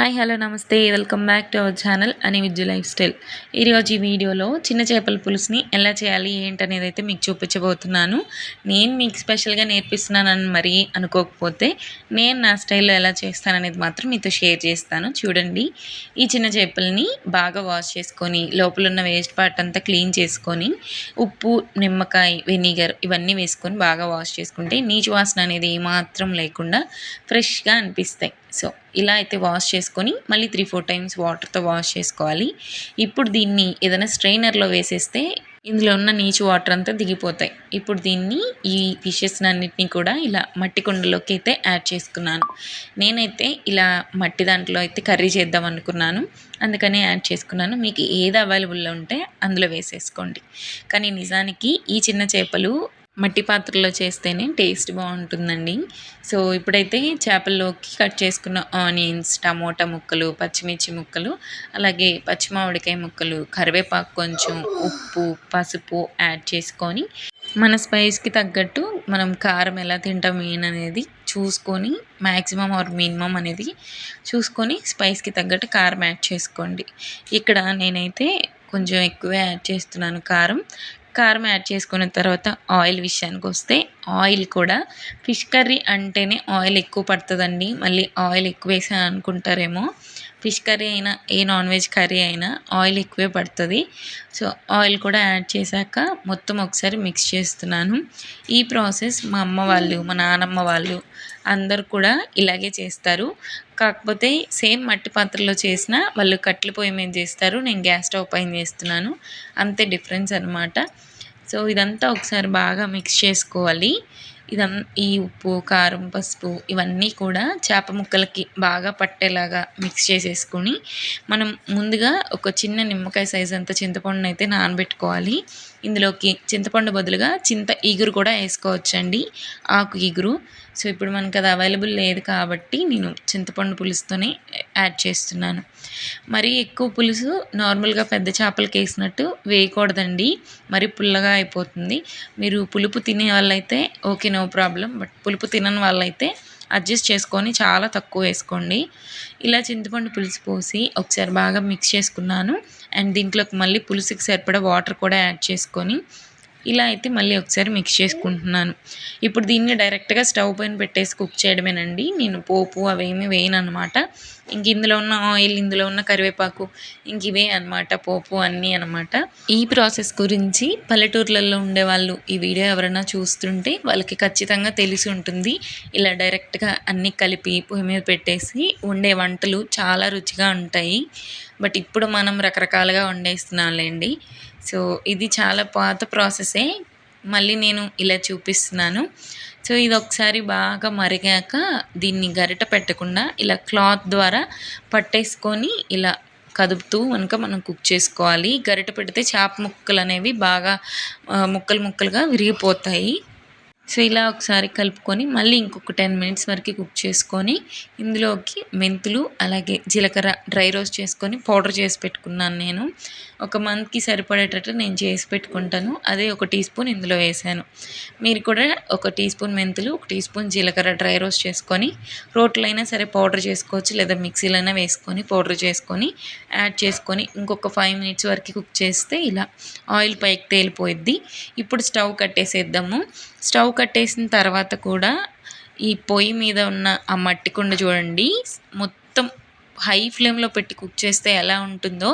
Hi hello నమస్తే welcome back to our channel అని విద్యు life style. ఈరోజు ఈ వీడియోలో చిన్న చేపల పులుసుని ఎలా చేయాలి ఏంటనేది అయితే మీకు చూపించబోతున్నాను. నేను మీకు స్పెషల్గా నేర్పిస్తున్నానని మరీ అనుకోకపోతే నేను నా స్టైల్లో ఎలా చేస్తాననేది మాత్రం మీతో షేర్ చేస్తాను. చూడండి, ఈ చిన్న చేపల్ని బాగా వాష్ చేసుకొని లోపల ఉన్న వేస్ట్ పార్ట్ అంతా క్లీన్ చేసుకొని ఉప్పు, నిమ్మకాయ, వెనిగర్ ఇవన్నీ వేసుకొని బాగా వాష్ చేసుకుంటే నీచు వాసన అనేది ఏమాత్రం లేకుండా ఫ్రెష్గా అనిపిస్తాయి. సో ఇలా అయితే వాష్ చేసుకొని మళ్ళీ 3-4 టైమ్స్ వాటర్తో వాష్ చేసుకోవాలి. ఇప్పుడు దీన్ని ఏదైనా స్ట్రైనర్లో వేసేస్తే ఇందులో ఉన్న నీచు వాటర్ అంతా దిగిపోతాయి. ఇప్పుడు దీన్ని ఈ ఫిషెస్ని అన్నిటినీ కూడా ఇలా మట్టి కుండలోకి అయితే యాడ్ చేసుకున్నాను. నేనైతే ఇలా మట్టి దాంట్లో అయితే కర్రీ చేద్దాం అనుకున్నాను, అందుకనే యాడ్ చేసుకున్నాను. మీకు ఏది అవైలబుల్లో ఉంటే అందులో వేసేసుకోండి. కానీ నిజానికి ఈ చిన్న చేపలు మట్టి పాత్రలో చేస్తేనే టేస్ట్ బాగుంటుందండి. సో ఇప్పుడైతే చేపల్లోకి కట్ చేసుకున్న ఆనియన్స్, టమోటా ముక్కలు, పచ్చిమిర్చి ముక్కలు, అలాగే పచ్చి మామిడికాయ ముక్కలు, కరివేపాకు, కొంచెం ఉప్పు, పసుపు యాడ్ చేసుకొని మన స్పైస్కి తగ్గట్టు మనం కారం ఎలా తింటాం అనేది చూసుకొని మ్యాక్సిమం ఆర్ మినిమం అనేది చూసుకొని స్పైస్కి తగ్గట్టు కారం యాడ్ చేసుకోండి. ఇక్కడ నేనైతే కొంచెం ఎక్కువే యాడ్ చేస్తున్నాను కారం యాడ్ చేసుకున్న తర్వాత ఆయిల్ విషయానికి వస్తే ఆయిల్ కూడా ఫిష్ కర్రీ అంటేనే ఆయిల్ ఎక్కువ పడుతుందండి. మళ్ళీ ఆయిల్ ఎక్కువ వేసాను అనుకుంటారేమో, ఫిష్ కర్రీ అయినా ఏ నాన్ వెజ్ కర్రీ అయినా ఆయిల్ ఎక్కువే పడుతుంది. సో ఆయిల్ కూడా యాడ్ చేశాక మొత్తం ఒకసారి మిక్స్ చేస్తున్నాను. ఈ ప్రాసెస్ మా అమ్మ వాళ్ళు, మా నానమ్మ వాళ్ళు అందరు కూడా ఇలాగే చేస్తారు. కాకపోతే సేమ్ మట్టి పాత్రలో చేసిన వాళ్ళు కట్టెల పొయ్యి మీద చేస్తారు, నేను గ్యాస్ స్టవ్ పైన చేస్తున్నాను. అంతే డిఫరెన్స్ అనమాట. సో ఇదంతా ఒకసారి బాగా మిక్స్ చేసుకోవాలి. ఈ ఉప్పు, కారం, పసుపు ఇవన్నీ కూడా చేప ముక్కలకి బాగా పట్టేలాగా మిక్స్ చేసేసుకొని మనం ముందుగా ఒక చిన్న నిమ్మకాయ సైజ్ అంత చింతపండును అయితే నానబెట్టుకోవాలి. ఇందులోకి చింతపండు బదులుగా చింత ఇగురు కూడా వేసుకోవచ్చండి, ఆకు ఇగురు. సో ఇప్పుడు మనకి అది అవైలబుల్ లేదు కాబట్టి నేను చింతపండు పులుసుతోనే యాడ్ చేస్తున్నాను. మరీ ఎక్కువ పులుసు నార్మల్గా పెద్ద చేపలకి వేసినట్టు వేయకూడదండి, మరి పుల్లగా అయిపోతుంది. మీరు పులుపు తినే వాళ్ళైతే ఓకే, నో ప్రాబ్లం. బట్ పులుపు తినని వాళ్ళైతే అడ్జస్ట్ చేసుకొని చాలా తక్కువ వేసుకోండి. ఇలా చింతపండు పులుసు పోసి ఒకసారి బాగా మిక్స్ చేసుకున్నాను. అండ్ దీంట్లోకి మళ్ళీ పులుసుకి సరిపడా వాటర్ కూడా యాడ్ చేసుకొని ఇలా అయితే మళ్ళీ ఒకసారి మిక్స్ చేసుకుంటున్నాను. ఇప్పుడు దీన్ని డైరెక్ట్గా స్టవ్ పైన పెట్టేసి కుక్ చేయడమేనండి. నేను పోపు అవేమీ వేయను అనమాట. ఇంక ఇందులో ఉన్న ఆయిల్, ఇందులో ఉన్న కరివేపాకు, ఇంక ఇవే అనమాట పోపు అన్నీ అనమాట. ఈ ప్రాసెస్ గురించి పల్లెటూర్లలో ఉండేవాళ్ళు ఈ వీడియో ఎవరైనా చూస్తుంటే వాళ్ళకి ఖచ్చితంగా తెలిసి ఉంటుంది. ఇలా డైరెక్ట్గా అన్నీ కలిపి పొయ్యి మీద పెట్టేసి వండే వంటలు చాలా రుచిగా ఉంటాయి. బట్ ఇప్పుడు మనం రకరకాలుగా వండేస్తున్నాంలేండి. సో ఇది చాలా పాత ప్రాసెసే, మళ్ళీ నేను ఇలా చూపిస్తున్నాను. సో ఇది ఒకసారి బాగా మరిగాక దీన్ని గరిట పెట్టకుండా ఇలా క్లాత్ ద్వారా పట్టేసుకొని ఇలా కదుపుతూ కనుక మనం కుక్ చేసుకోవాలి. గరిట పెడితే చేప ముక్కలు అనేవి బాగా ముక్కలు ముక్కలుగా విరిగిపోతాయి. సో ఇలా ఒకసారి కలుపుకొని మళ్ళీ ఇంకొక 10 మినిట్స్ వరకు కుక్ చేసుకొని ఇందులోకి మెంతులు, అలాగే జీలకర్ర డ్రై రోస్ట్ చేసుకొని పౌడర్ చేసి పెట్టుకున్నాను. నేను ఒక మంత్కి సరిపడేటట్టు నేను చేసి పెట్టుకుంటాను. అదే 1 టీ స్పూన్ ఇందులో వేసాను. మీరు కూడా 1 టీ స్పూన్ మెంతులు, 1 టీ స్పూన్ జీలకర్ర డ్రై రోస్ట్ చేసుకొని రోట్లో అయినా సరే పౌడర్ చేసుకోవచ్చు, లేదా మిక్సీలో అయినా వేసుకొని పౌడర్ చేసుకొని యాడ్ చేసుకొని ఇంకొక 5 మినిట్స్ వరకు కుక్ చేస్తే ఇలా ఆయిల్ పైకి తేలిపోయిద్ది. ఇప్పుడు స్టవ్ కట్టేసేద్దాము. స్టవ్ కట్టేసిన తర్వాత కూడా ఈ పొయ్యి మీద ఉన్న ఆ మట్టి కుండ చూడండి, మొత్తం హై ఫ్లేమ్లో పెట్టి కుక్ చేస్తే ఎలా ఉంటుందో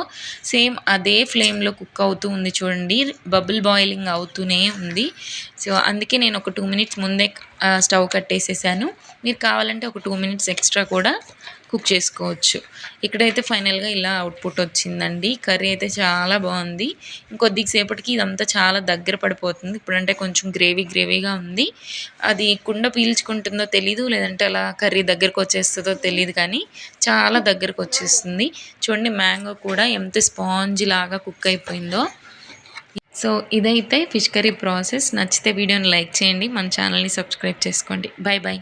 సేమ్ అదే ఫ్లేమ్లో కుక్ అవుతూ ఉంది చూడండి. బబుల్ బాయిలింగ్ అవుతూనే ఉంది. సో అందుకే నేను ఒక 2 మినిట్స్ ముందే స్టవ్ కట్టేసేసాను. మీరు కావాలంటే ఒక 2 మినిట్స్ ఎక్స్ట్రా కూడా కుక్ చేసుకోవచ్చు. ఇక్కడైతే ఫైనల్గా ఇలా అవుట్పుట్ వచ్చిందండి. కర్రీ అయితే చాలా బాగుంది. ఇంకొద్దిసేపటికి ఇదంతా చాలా దగ్గర పడిపోతుంది. ఇప్పుడంటే కొంచెం గ్రేవీగా ఉంది. అది కుండ పీల్చుకుంటుందో తెలీదు, లేదంటే అలా కర్రీ దగ్గరకు వచ్చేస్తుందో తెలియదు, కానీ చాలా దగ్గరకు వచ్చేస్తుంది. చూడండి, మ్యాంగో కూడా ఎంత స్పాంజ్ లాగా కుక్ అయిపోయిందో. సో ఇదైతే ఫిష్ కర్రీ ప్రాసెస్. నచ్చితే వీడియోని లైక్ చేయండి, మన ఛానల్ని సబ్స్క్రైబ్ చేసుకోండి. Bye bye.